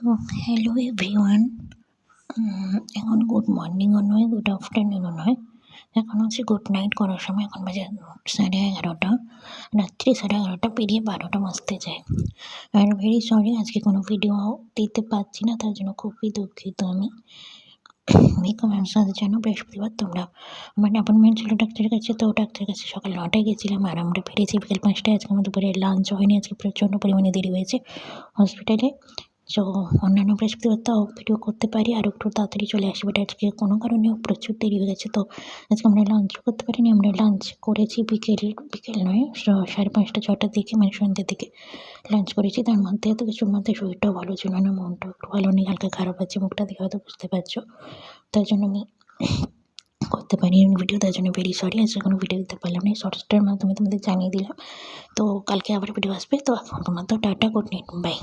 তো hello everyone. এখন good মর্নিংও নয়, গুড আফটারনুনও নয়, এখন হচ্ছে গুড নাইট করার সময়। এখন বাজে 11:30, রাত্রি 11:30 পেরিয়ে 12টা বাজতে যায়। আর ভেরি সরি, আজকে কোনো ভিডিও দিতে পারছি না, তার জন্য খুবই দুঃখিত আমি। বিকজ যেন বৃহস্পতিবার তোমরা আমার অ্যাপয়েন্টমেন্ট ছিল ডাক্তারের কাছে, তো ডাক্তারের কাছে সকাল 9টায় গেছিলাম আর আমরা ফিরেছি বিকেল 5টায়। আজকে আমার দুপুরে লাঞ্চ হয়নি, আজকে প্রচণ্ড পরিমাণে দেরি হয়েছে হসপিটালে। সো অন্যান্য বৃহস্পতিবার তো ভিডিও করতে পারি আর একটু তাড়াতাড়ি চলে আসি, বাট আজকে কোনো কারণেও প্রচুর দেরি হয়ে গেছে। তো আজকে আমরা লাঞ্চ করতে পারিনি। আমরা লাঞ্চ করেছি বিকেল নয়, 5:30 6টার দিকে, মানে সন্ধ্যের দিকে লাঞ্চ করেছি। তার মধ্যে এত কিছুর মধ্যে শরীরটাও ভালো ছিল না, মনটাও একটু ভালো নেই, হালকা খারাপ আছে, মুখটা দেখে হয়তো বুঝতে পারছো। তার জন্য আমি করতে পারিনি ভিডিও, তার জন্য ভেরি সরি। আজকে কোনো ভিডিও দিতে পারলাম না, শর্টসটার মাধ্যমে তোমাদের জানিয়ে দিলাম। তো কালকে আবার ভিডিও আসবে। তো এখন তোমার তো টাটা, গুড নাইট, বাই।